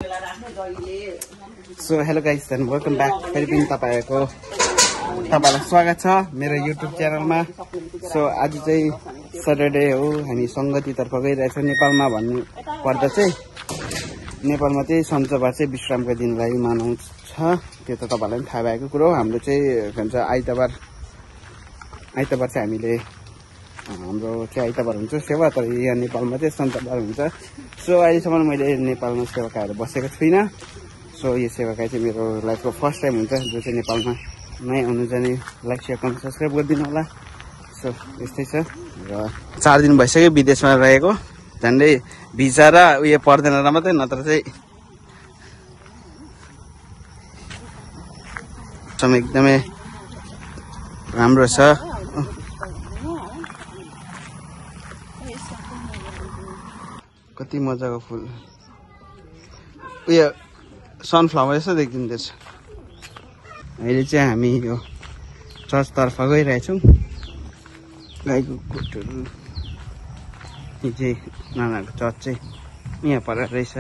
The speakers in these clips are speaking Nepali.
So hello guys and welcome back. फेरि पनि तपाईँलाई स्वागत छ मेरो युट्युब च्यानलमा। सो आज चाहिँ सटरडे हो, हामी सङ्गतितर्फ गइरहेछौँ। नेपालमा भन्नु पर्दा चाहिँ नेपालमा चाहिँ सञ्चबार चाहिँ विश्रामको दिनलाई मनाउँछ। त्यो त तपाईँलाई पनि थाहा भएको कुरो हो। हाम्रो चाहिँ भन्छ आइतबार चाहिँ हामीले हाम्रो चाहिँ आइतबार हुन्छ सेवा, तर यहाँ नेपालमा चाहिँ सञ्चबार हुन्छ। सो अहिलेसम्म मैले नेपालमा सेवाकाहरू बसेको छुइनँ। सो यो सेवाकाई चाहिँ मेरो लाइफको फर्स्ट टाइम हुन्छ, जो चाहिँ नेपालमा नै आउनु जाने। लाइक सेयर कमेन्ट सब्सक्राइब गरिदिनु होला। सो यस्तै छ। र 4 दिन भइसक्यो विदेशमा रहेको, झन्डै भिजा र उयो पर्दैन र मात्रै, नत्र चाहिँ एकदमै राम्रो छ। कति मजाको फुल, उयो सनफ्लावर यसो देखिँदैछ। अहिले चाहिँ हामी यो चर्चतर्फ गइरहेछौँ। गाईको गोठहरू यो चाहिँ नानाको चर्च चाहिँ यहाँ पर रहेछ।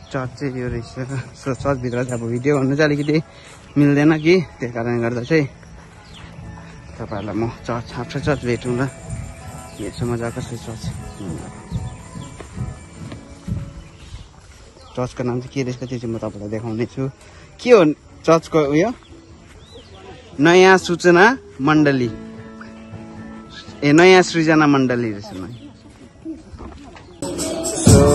चर्च चाहिँ यो रहेछ। सो चर्चभित्र चाहिँ अब भिडियो गर्नु चाहिँ अलिकति मिल्दैन कि, त्यही कारणले गर्दा चाहिँ तपाईँहरूलाई म चर्च आफ्टर चर्च भेटौँ ल। यसो मजाको छ चर्च। चर्चको नाम चाहिँ के रहेछ त्यो चाहिँ म तपाईँलाई देखाउने छु। के हो चर्चको उयो? नयाँ सूचना मण्डली, नयाँ सृजना मण्डली रहेछ। सो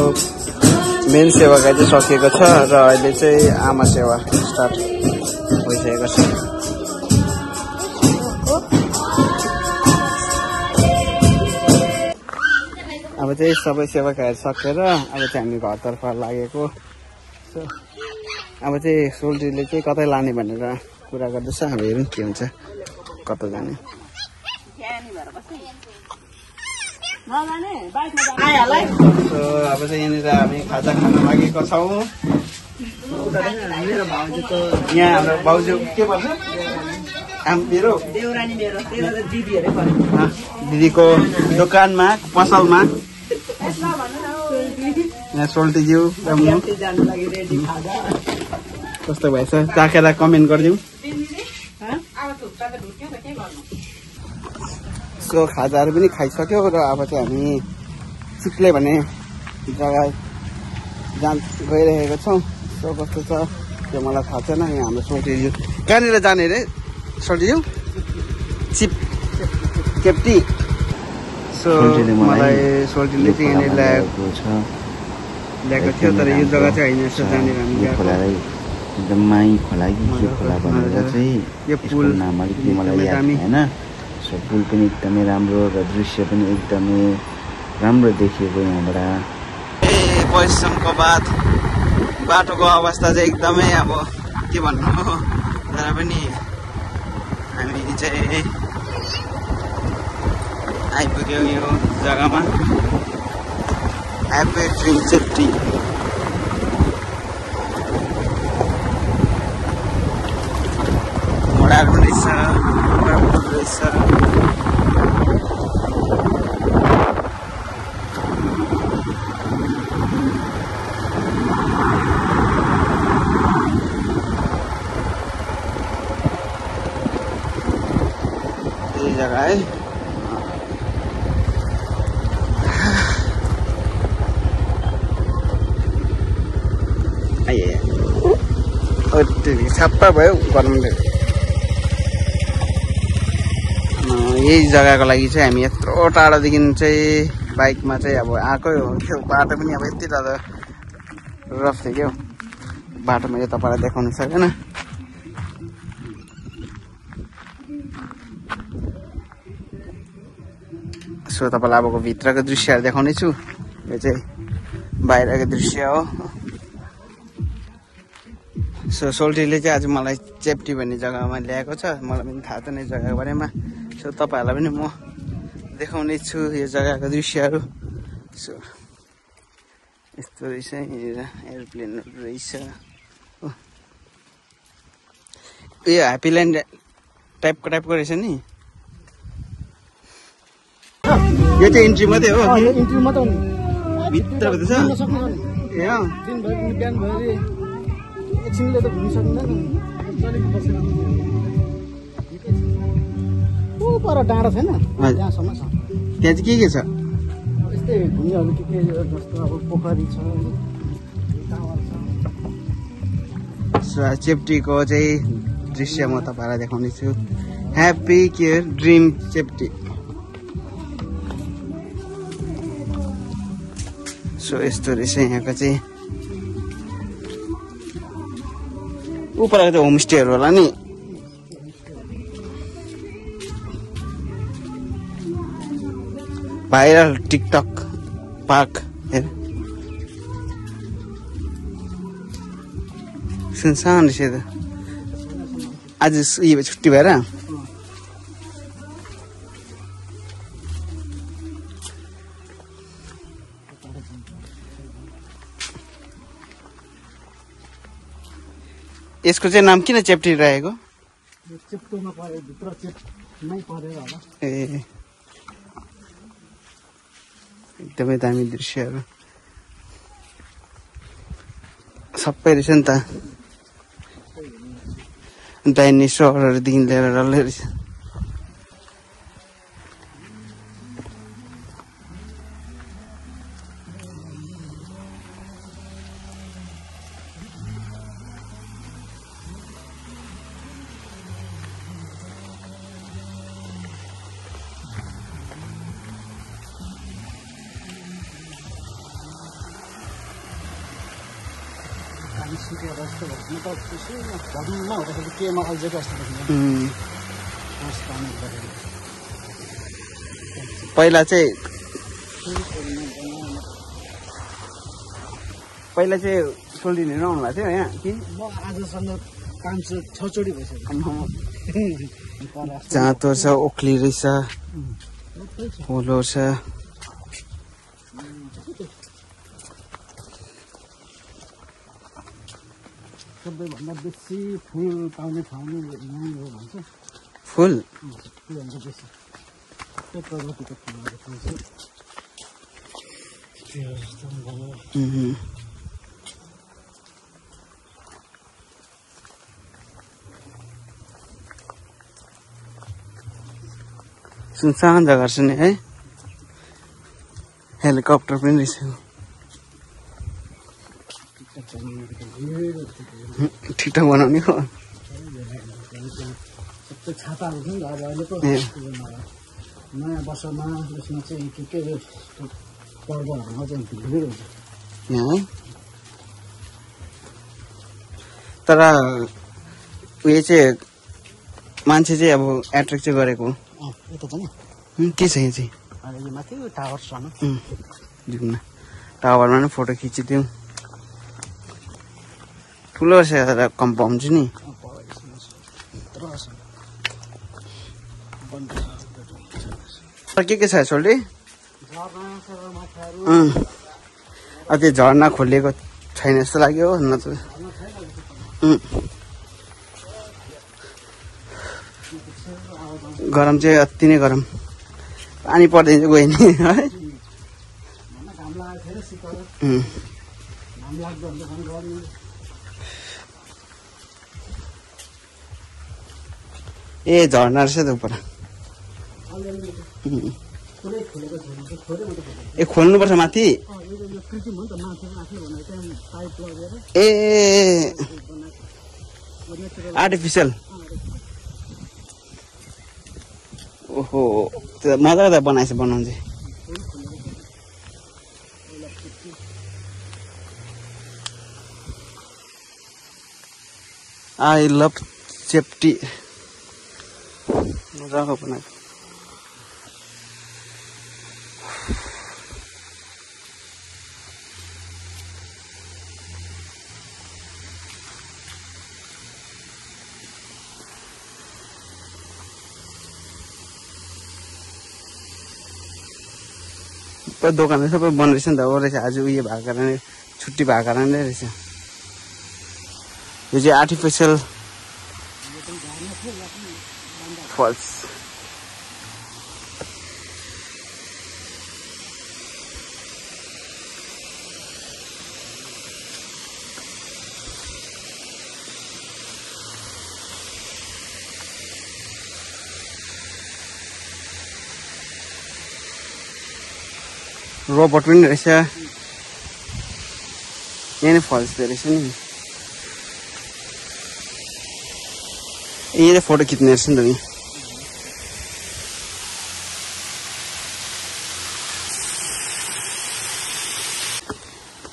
मेन सेवाका चाहिँ सकिएको छ र अहिले चाहिँ आमा सेवा स्टार्ट भइसकेको छ। अब चाहिँ सबै सेवाकाहरू सकेर अब चाहिँ हामी घरतर्फ लागेको। सो अब चाहिँ सोल्टीले चाहिँ कतै लाने भनेर कुरा गर्दैछ। अब हेरौँ के हुन्छ, कता जाने। सो अब चाहिँ यहाँनिर हामी खाजा खान लागेको छौँ। यहाँ हाम्रो भाउजू के भन्छ, मेरो दिदीको दोकानमा पसलमा यहाँ सोल्टीज्यू कस्तो भएछ चाखेर कमेन्ट गरिदिउँ। सो खाजाहरू पनि खाइसक्यो र अब चाहिँ हामी चिप्ले भन्ने जग्गा गइरहेको छौँ। सो कस्तो छ त्यो मलाई थाहा छैन। यहाँ हाम्रो सोल्टीज्यू कहाँनिर जाने रे सोल्टीज्यू? चिप केप्टी। सो मलाई सोल्टीले चाहिँ यहाँनिर ल्याएको थियो, तर यो जग्गा चाहिँ होइन। यसो जानेर हामी एकदम माई खोला कि के खोला भनेर चाहिँ यो पुल नाम अलिकति मलाई याद भएन। सो पुल पनि एकदमै राम्रो र दृश्य पनि एकदमै राम्रो देखिएको यहाँबाट। परिश्रमको बाद बाटोको अवस्था चाहिँ एकदमै अब के भन्नु हो, तर पनि हामी चाहिँ आइपुग्यौँ यो जग्गामा। Happy dream safety. घोडाहरू रहेछ, रहेछ। यही जग्गा है। छाप्पा भयो गरमले। यही जग्गाको लागि चाहिँ हामी यत्रो टाढोदेखि चाहिँ बाइकमा चाहिँ अब आएकै हो। त्यो बाटो पनि अब यति ज्यादा रफ थियो क्या, बाटो मैले तपाईँलाई देखाउन सकेन। सो तपाईँलाई अबको भित्रको दृश्यहरू देखाउने छु। यो चाहिँ बाहिरको दृश्य हो। सो सोल्टीले चाहिँ आज मलाई चेप्टी भन्ने जग्गामा ल्याएको छ। मलाई पनि थाहा छैन यो जग्गाको बारेमा। सो तपाईँहरूलाई पनि म देखाउने छु यो जग्गाको दृश्यहरू। सो यस्तो रहेछ, यहाँनिर एरोप्लेनहरू रहेछ। यो ह्याप्पी ल्यान्ड टाइपको रहेछ नि। यो चाहिँ इन्ट्री मात्रै हो इन्ट्री मात्रै हो नि भित्र भित्र छ ए अँ दिनभरि बिहानभरि एकछिनले त घुम्नु सकिँदैन पर डाँडा छैन त्यहाँसम्म छ त्यहाँ चाहिँ के छ यस्तै घुम्नेहरू के जस्तो अब पोखरी छ टावर छ चेप्टीको चाहिँ दृश्य म तपाईँलाई देखाउने छु ह्याप्पी केयर ड्रिम चेप्टी सो यस्तो रहेछ यहाँको चाहिँ उपरको चाहिँ होमस्टेहरू होला नि भाइरल टिकटक पार्क हेर सुनसान रहेछ त आज उयो छुट्टी भएर यसको चाहिँ नाम किन चेप्टी रहेको चेप्टोमा परे भित्र चेप्टमै परेर होला ए एकदमै दामी दृश्यहरू सबै रहेछ नि त डाइनोसरहरूदेखि लिएर डल्लै रहेछ केमा अल्झेको जस्तो पहिला चाहिँ सोल्टिनीहरू आउनु भएको थियो यहाँ कि म आजसम्म 5-6 भइसक्यो जाँतो छ ओखली रहेछ होलो छ सबैभन्दा बेसी फुल पाउने ठाउँ नै हो भन्छ फुल फुलभन्दा बेसी त्यो प्रजातिको फुलहरू फुल्छ त्यो जस्तो भयो सुनसान जग्गा छ नि है हेलिकप्टर पनि रहेछ ठिकठाक बनाउने हो सबै छाताहरू छ नि त अब अहिलेको नयाँ वर्षमा यसमा चाहिँ के पर्वहरूमा चाहिँ भिडै हुन्छ यहाँ तर उयो चाहिँ मान्छे चाहिँ अब एट्र्याक्ट चाहिँ गरेको यता छ नि के छ यहाँ चाहिँ यो माथि टावर छ जाउँ न टावरमा नै फोटो खिचिदिउँ ठुलो छ कम्पाउन्ड चाहिँ नि के छ सोल्टी त्यो झर्ना खोलिएको छैन जस्तो लाग्यो न त गरम चाहिँ अति नै गरम पानी पर्दैन चाहिँ गयो नि है ए झर्ना रहेछ त उपर ए खोल्नुपर्छ माथि ए आर्टिफिसियल ओहो त्यो मजाले बनाएछ बनाउनु चाहिँ आई लभ चेप्टी मजाको बनाएको दोकानहरू सबै बन्द रहेछ नि त हो रहेछ आज उयो भएको कारणले छुट्टी भएको कारणले रहेछ यो चाहिँ आर्टिफिसियल फल्स रोबोट पनि रहेछ यहाँ नै फल्स रहेछ नि यहीँ फोटो खिच्ने रहेछ नि त नि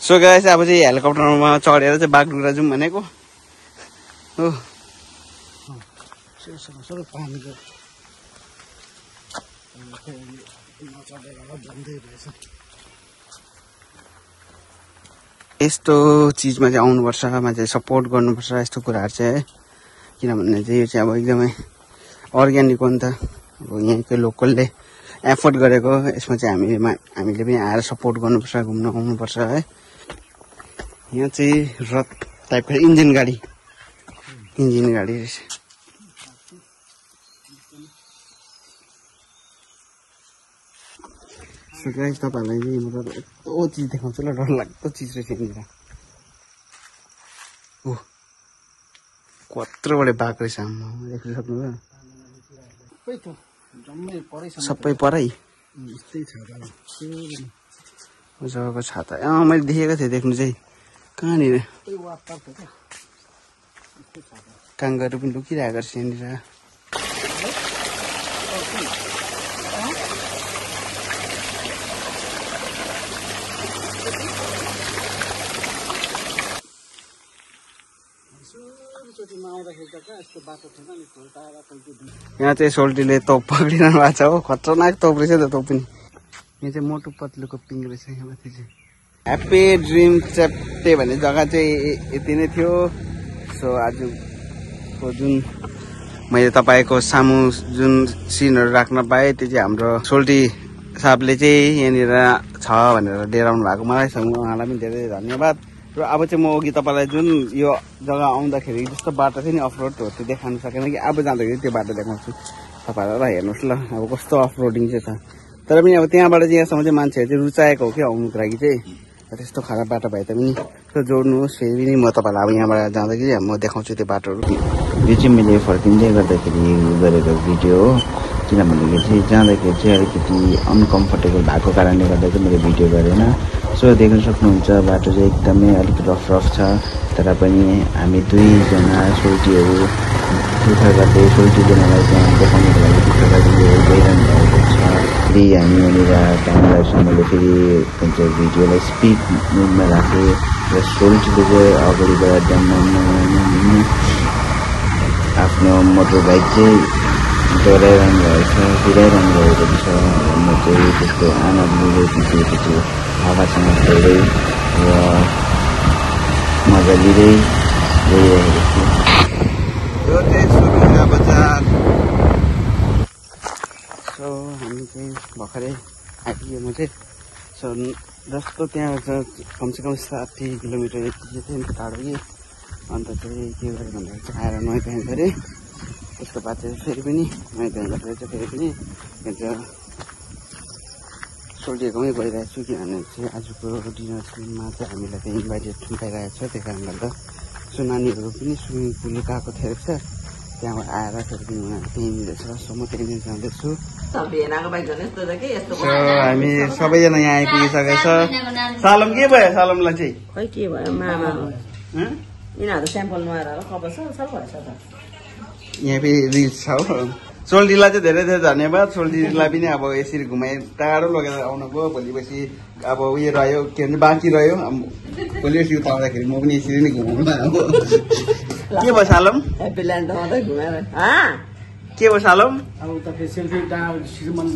सो गाइस अब चाहिँ हेलिकप्टरमा चढेर चाहिँ बागडुग्रा जाउँ भनेको हो सबै पानीको नचढेर भन्दै रहेछ यस्तो चिजमा चाहिँ आउनुपर्छ मान्छे सपोर्ट गर्नुपर्छ यस्तो कुराहरू चाहिँ है किनभने चाहिँ यो चाहिँ अब एकदमै अर्ग्यानिक हो नि त अब यहीँकै लोकलले एफोर्ड गरेको यसमा चाहिँ हामीले पनि आएर सपोर्ट गर्नुपर्छ घुम्न आउनुपर्छ है यहाँ चाहिँ रथ टाइपको इन्जिन गाडी रहेछ गाइस तपाईहरुलाई चाहिँ मतलब यस्तो चिज देखाउँछु ल डरलाग्दो चिज रहेछ यहाँनिर ओ कत्रो बडे बाघ रहेछ आम्मा देख्न सक्नुभयो सबै परै मजाको छाता मैले देखेको थिएँ देख्नु चाहिँ कहाँनिर काङ्गारू पनि लुकिरहेको रहेछ यहाँनिर यहाँ चाहिँ सोल्टीले तोप पक्रिरहनु भएको छ हो खतरनाक तोप रहेछ त तोप पनि यहाँ चाहिँ मोटो पत्लुको पिङ रहेछ यहाँ माथि चाहिँ ह्याप्पी ड्रिम च्याप्टे भन्ने जग्गा चाहिँ यति नै थियो सो आजको जुन मैले तपाईँको सामु जुन सिनहरू राख्न पाएँ त्यो चाहिँ हाम्रो सोल्टी साहबले चाहिँ यहाँनिर छ भनेर डेराउनु भएको मलाई उहाँलाई पनि धेरै धन्यवाद र अब चाहिँ म अघि तपाईँलाई जुन यो जग्गा आउँदाखेरि जस्तो बाटो थियो नि अफरोड हो त्यो देखाउनु सकेन कि अब जाँदाखेरि त्यो बाटो देखाउँछु तपाईँहरूलाई हेर्नुहोस् ल अब कस्तो अफरोडिङ चाहिँ छ तर पनि अब त्यहाँबाट चाहिँ यहाँसम्म चाहिँ मान्छेहरू चाहिँ रुचाएको हो कि आउनुको लागि चाहिँ त्यस्तो खराब बाटो भए तापनि त्यो जोड्नुहोस् फेरि पनि म तपाईँलाई अब यहाँबाट जाँदाखेरि म देखाउँछु त्यो बाटोहरू यो चाहिँ मैले फर्किँदै गर्दाखेरि गरेको भिडियो हो किनभनेदेखि चाहिँ जाँदाखेरि चाहिँ अलिकति अनकम्फर्टेबल भएको कारणले गर्दा चाहिँ मैले भिडियो गरेन सो देख्न सक्नुहुन्छ बाटो चाहिँ एकदमै अलिक रफ छ तर पनि हामी दुईजना सोल्टीहरू दुःख गर्दै सोल्टीजनालाई चाहिँ देखाउनुको लागि दुःख गर्दै गइरहनु भएको छ फेरि हामी यहाँनिर क्यामेरासँगले फेरि भिडियोलाई स्पिड मुडमा राखेँ र सोल्टीले चाहिँ अगाडिबाट आफ्नो मोटर बाइक चाहिँ डराइरहनु भएको छ कुदाइरहनु भएको छ म चाहिँ त्यसको आनन्द लिँदै पछि हावासँग खेल्दै र मजा लिँदै गइरहेको छु यो चाहिँ सुरुङ्गा बजार सो हामी चाहिँ भर्खरै आइपुग्यो म चाहिँ सो जस्तो त्यहाँ कमसेकम 60 किलोमिटर यति थियो नि टाढो कि अन्त चाहिँ के गरेँ भन्दाखेरि चाहिँ आएर नुहाइ धुवाइ गरेँ त्यसको बाद चाहिँ फेरि पनि नुहाइ धुवाइ गरेर चाहिँ फेरि पनि सोल्टीहरूकोमै गइरहेको छु किनभने चाहिँ आजको डिनरमा चाहिँ हामीलाई चाहिँ इन्भाइटेड पाइरहेको छ त्यही कारणले गर्दा सो नानीहरू पनि स्विमिङ पुल गएको थियो रहेछ त्यहाँबाट आएर फेरि पनि उनीहरू त्यहीँनिर छ सो म त्यहीँनिर जाँदैछु हामी सबैजना यहाँ आइपुगिसकेको छ सालम के भयो सालमलाई चाहिँ खै के भयो मामा यिनीहरू स्याम्पल नुहाएर कपास सब भएछ त यहाँ फेरि रिल्स छ हो सोल्टीलाई चाहिँ धेरै धेरै धन्यवाद सोल्टीलाई पनि अब यसरी घुमाइ टाढो लगेर आउनुभयो भोलि पछि अब उयो रह्यो के भन्छ बाँकी रह्यो भोलि पर्सि उता आउँदाखेरि म पनि यसरी नै घुमाउनु अब के भयो सालम ह्याप्पी ल्यान्ड मात्रै घुमेर के भयो सालम अब तपाईँ सेल्फी श्रीमन